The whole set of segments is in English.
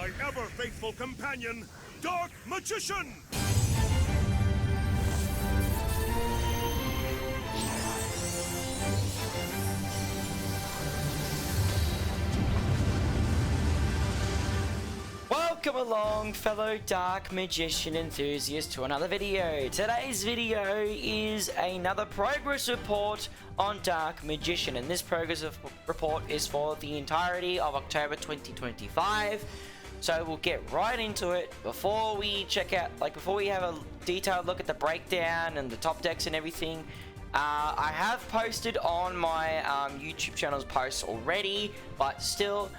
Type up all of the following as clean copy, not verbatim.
my ever-faithful companion, Dark Magician! Welcome along, fellow Dark Magician enthusiasts, to another video. Today's video is another progress report on Dark Magician, and this progress report is for the entirety of October 2025. So we'll get right into it. Before we check out, before we have a detailed look at the breakdown and the top decks and everything, I have posted on my YouTube channel's posts already, but still,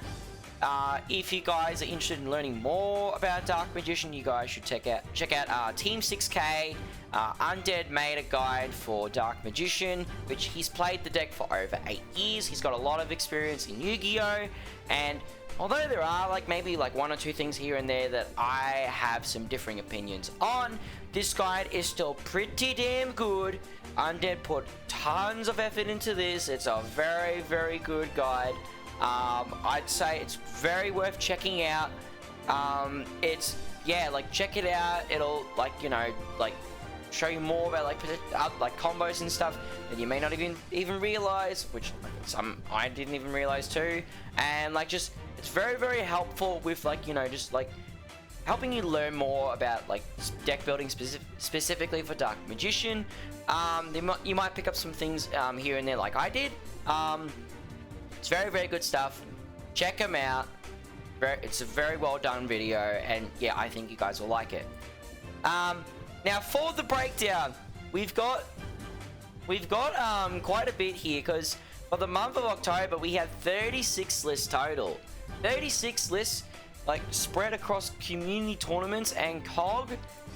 if you guys are interested in learning more about Dark Magician, you guys should check out Team 6K Undead made a guide for Dark Magician, which he's played the deck for over 8 years. He's got a lot of experience in Yu-Gi-Oh! And although there are maybe one or two things here and there that I have some differing opinions on, this guide is still pretty damn good. Undead put tons of effort into this. It's a very, very good guide. I'd say it's very worth checking out. Check it out. It'll show you more about combos and stuff that you may not even realize, which I didn't even realize too. And it's very, very helpful with helping you learn more about deck building specifically for Dark Magician. You might pick up some things here and there like I did. It's very, very good stuff. Check them out. It's a very well done video, and yeah, I think you guys will like it. Now for the breakdown, we've got quite a bit here, because for the month of October we have 36 lists total. 36 lists spread across community tournaments, and COG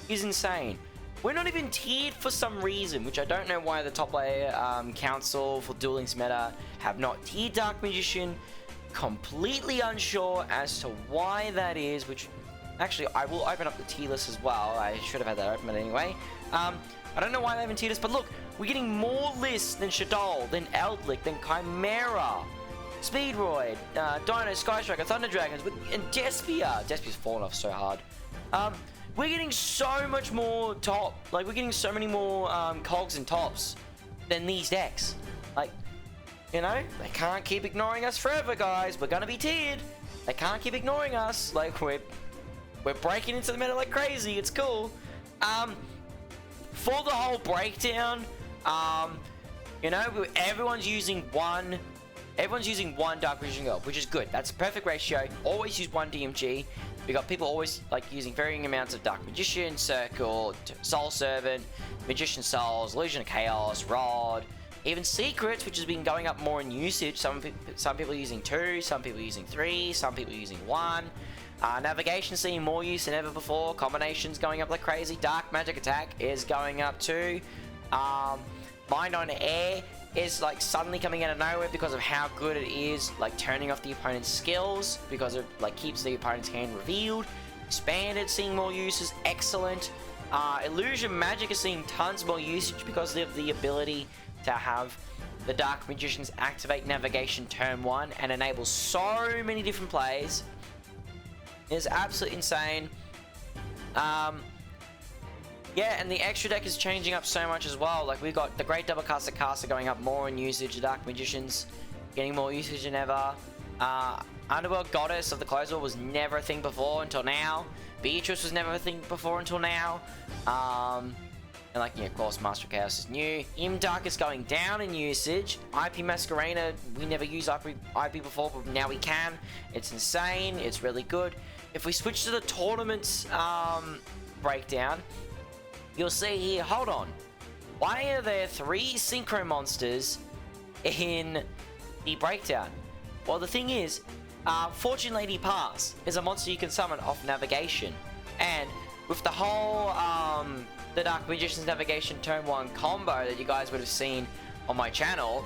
is insane. We're not even tiered for some reason, which I don't know why the top layer council for Duel Links meta have not tiered Dark Magician. Completely unsure as to why that is, which actually I will open up the tier list as well. I should have had that open, but anyway. I don't know why they haven't tiered us, but look, we're getting more lists than Shadol, than Eldlick, than Chimera, Speedroid, Dino, Sky Striker, Thunder Dragons, and Despia. Despia's fallen off so hard. We're getting so much more top, we're getting so many more cogs and tops than these decks. They can't keep ignoring us forever, guys. We're gonna be tiered. They can't keep ignoring us. We're breaking into the meta like crazy. It's cool. For the whole breakdown, everyone's using one Dark Magician Girl, which is good. That's a perfect ratio. Always use one DMG. We got people always using varying amounts of Dark Magician, Circle, Soul Servant, Magician Souls, Illusion of Chaos, Rod, even Secrets, which has been going up more in usage. Some people are using 2, some people are using 3, some people are using 1. Navigation seeing more use than ever before. Combinations going up like crazy. Dark Magic Attack is going up too. Mind on Air is suddenly coming out of nowhere because of how good it is turning off the opponent's skills, because it keeps the opponent's hand revealed. Expanded seeing more uses, excellent. Illusion Magic is seeing tons more usage because of the ability to have the Dark Magicians activate navigation turn 1 and enable so many different plays. It's absolutely insane. Yeah, and the extra deck is changing up so much as well. We've got the Great Double Caster going up more in usage. The Dark Magicians getting more usage than ever. Underworld Goddess of the Closed World was never a thing before until now. Beatrice was never a thing before until now. And of course, Master of Chaos is new. Imdark is going down in usage. IP Masquerena, we never used IP before, but now we can. It's insane. It's really good. If we switch to the tournaments breakdown, you'll see here, hold on, why are there 3 Synchro monsters in the breakdown? Well, the thing is, Fortune Lady Pass is a monster you can summon off navigation, and with the whole the Dark Magician's navigation turn 1 combo that you guys would have seen on my channel,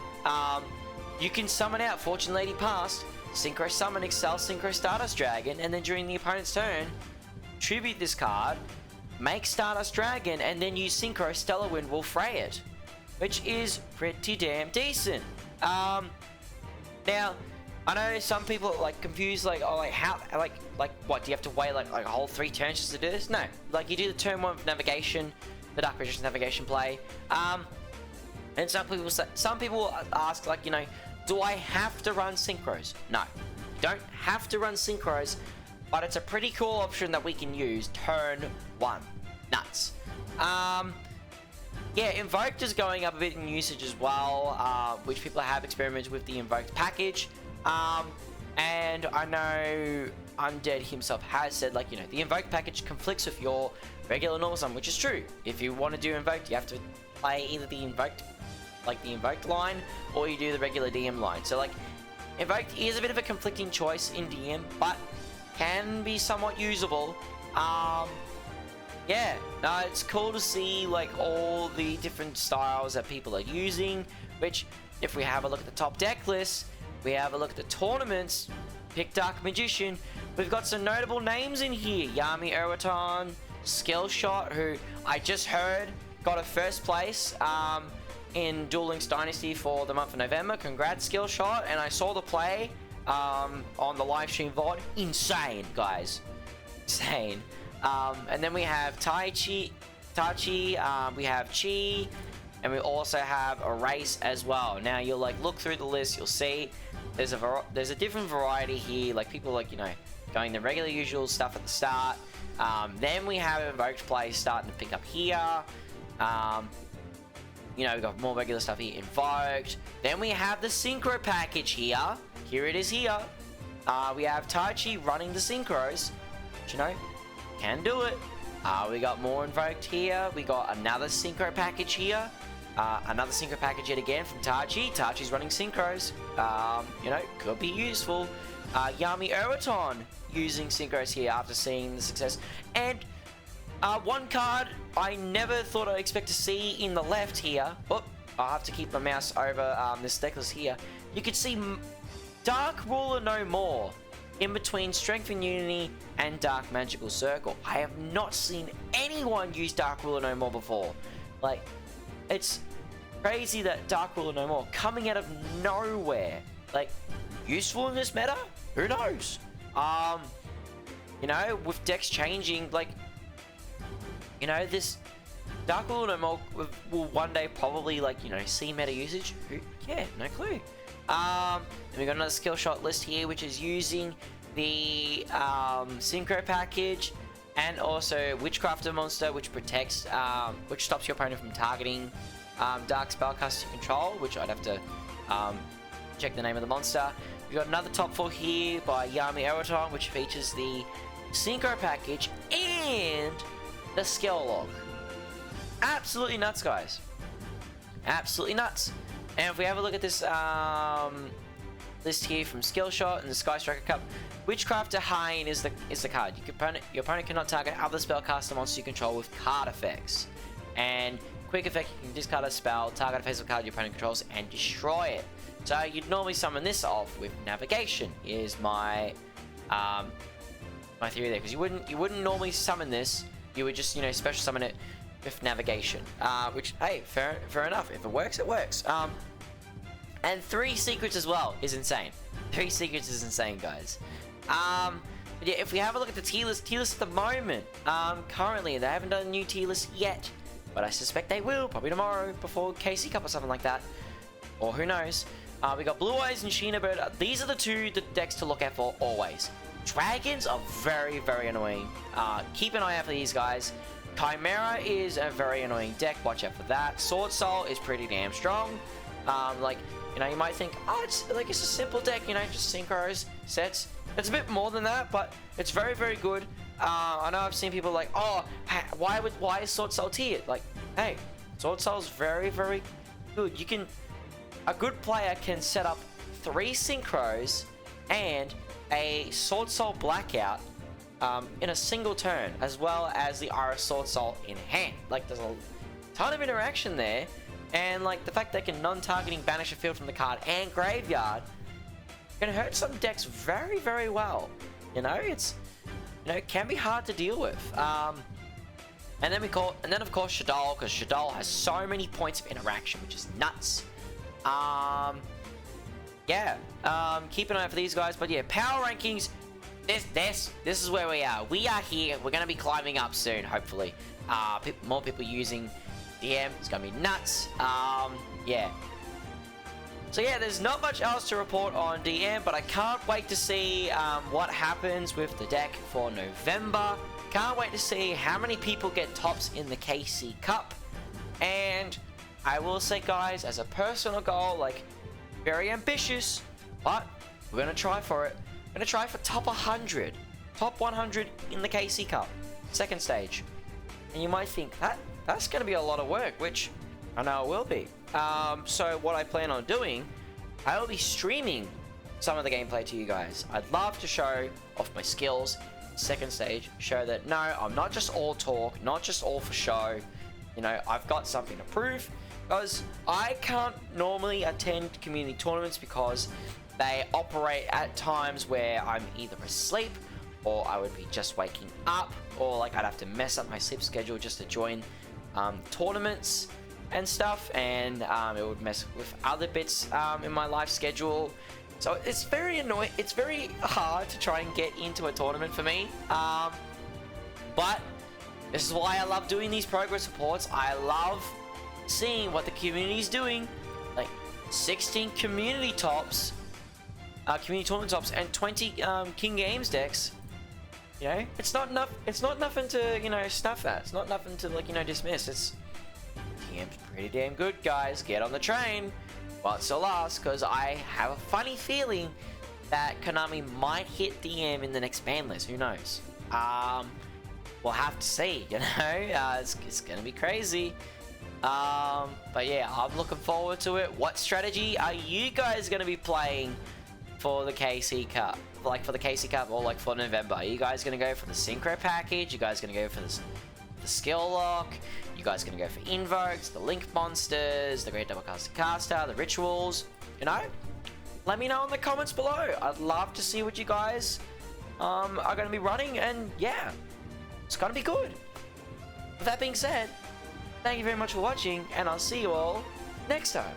you can summon out Fortune Lady Pass, Synchro Summon Excel Synchro Stardust Dragon, and then during the opponent's turn, tribute this card, make Stardust Dragon, and then use Synchro Stellar Wind will fray it, which is pretty damn decent. Now, I know some people like confused, like, oh, like how, like what, do you have to wait like a whole 3 turns just to do this? No, like you do the turn 1 for navigation, the Dark Magician's navigation play. And some people ask, like, you know, do I have to run synchros? No, you don't have to run synchros, but it's a pretty cool option that we can use turn 1. Nuts. Yeah, invoked is going up a bit in usage as well, which people have experimented with the invoked package. And I know Undead himself has said, like, you know, the invoked package conflicts with your regular normal summon, which is true. If you want to do invoked, you have to play either the invoked, like the invoked line, or you do the regular DM line. So, like, invoked is a bit of a conflicting choice in DM, but can be somewhat usable. Yeah, it's cool to see, like, all the different styles that people are using, which, if we have a look at the top deck list, we have a look at the tournaments, pick Dark Magician, we've got some notable names in here. Yami Erwaton, Skillshot, who I just heard got a first place in Duel Links Dynasty for the month of November. Congrats, Skillshot. And I saw the play on the live stream VOD. Insane, guys. Insane. And then we have Tachi, we have Chi, and we also have Erase as well. Now you'll like look through the list, you'll see there's a different variety here. Like people like, you know, going the regular usual stuff at the start. Then we have invoked plays starting to pick up here. You know, we've got more regular stuff here, invoked. Then we have the synchro package here. Here it is here. We have Taichi running the synchros, which, you know, can do it. We got more invoked here. We got another synchro package here. Another synchro package yet again from Tachi. Tachi's running synchros. You know, could be useful. Yami Erwaton using synchros here after seeing the success. And one card I never thought I'd expect to see in the left here. Oh, I'll have to keep my mouse over this deck list here. You could see Dark Ruler No More in between Strength and Unity and Dark Magical Circle. I have not seen anyone use Dark Ruler No More before. Like, it's crazy that Dark Ruler No More coming out of nowhere. Like, useful in this meta? Who knows? You know, with decks changing, like, you know, this Dark Ruler No More will one day probably, like, you know, see meta usage. Yeah, no clue. And we got another skill shot list here, which is using the Synchro package and also Witchcrafter monster, which protects, which stops your opponent from targeting Dark Spellcaster you control, which I'd have to check the name of the monster. We got another top 4 here by Yami Erwaton, which features the Synchro package and the skill log. Absolutely nuts, guys. Absolutely nuts. And if we have a look at this list here from Skillshot and the Sky Striker Cup, Witchcrafter Hine is the card. Your opponent cannot target other spellcaster monsters you control with card effects. And quick effect, you can discard a spell, target a face of card your opponent controls, and destroy it. So you'd normally summon this off with navigation. Is my my theory there, because you wouldn't normally summon this. You would just, you know, special summon it with navigation, which, hey, fair enough. If it works, it works. And 3 secrets as well is insane. 3 secrets is insane, guys. But yeah, if we have a look at the tier list at the moment, currently they haven't done a new tier list yet, but I suspect they will, probably tomorrow before KC Cup or something like that, or who knows. We got Blue Eyes and Sheena Bird. These are the decks to look out for always. Dragons are very, very annoying. Keep an eye out for these guys. Chimera is a very annoying deck. Watch out for that. Sword Soul is pretty damn strong. Like, you know, you might think, oh, it's a simple deck, you know, just synchros, sets. It's a bit more than that, but it's very, very good. I know I've seen people like, oh, why is Sword Soul tiered? Like, hey, Sword Soul is very, very good. A good player can set up 3 synchros and a Sword Soul Blackout in a single turn, as well as the Iris Sword Soul in hand. Like, there's a ton of interaction there, and like the fact they can non-targeting banish a field from the card and graveyard can hurt some decks very, very well. You know, it can be hard to deal with. And then of course Shaddoll, because Shaddoll has so many points of interaction, which is nuts. yeah, keep an eye out for these guys. But yeah, power rankings. This is where we are. We are here. We're gonna be climbing up soon, hopefully. More people using DM. It's gonna be nuts. Yeah. So yeah, there's not much else to report on DM, but I can't wait to see what happens with the deck for November. Can't wait to see how many people get tops in the KC Cup. And I will say, guys, as a personal goal, like, very ambitious, but we're gonna try for it. We're gonna try for top 100, top 100 in the KC Cup, second stage. And you might think that's gonna be a lot of work, which I know it will be. So what I plan on doing, I will be streaming some of the gameplay to you guys. I'd love to show off my skills, second stage, show that no, I'm not just all talk, not just all for show. You know, I've got something to prove, because I can't normally attend community tournaments because they operate at times where I'm either asleep, or I would be just waking up, or like I'd have to mess up my sleep schedule just to join tournaments and stuff, and it would mess with other bits in my life schedule. So it's very annoying. It's very hard to try and get into a tournament for me. But this is why I love doing these progress reports. I love seeing what the community is doing. Like 16 community tops, community tournament tops, and 20 King Games decks. You know, it's not enough. It's not nothing to, you know, snuff at. It's not nothing to, like, you know, dismiss. It's TM's pretty damn good, guys. Get on the train while it still lasts, because I have a funny feeling that Konami might hit DM in the next ban list. Who knows? We'll have to see. You know, it's gonna be crazy. But yeah, I'm looking forward to it. What strategy are you guys gonna be playing for the KC Cup? Like for the KC Cup, or like for November? Are you guys gonna go for the Synchro package? You guys gonna go for the skill lock? You guys gonna go for invokes, the link monsters, the great double caster, the rituals? You know, let me know in the comments below. I'd love to see what you guys are gonna be running, and yeah, it's gonna be good. With that being said, thank you very much for watching, and I'll see you all next time.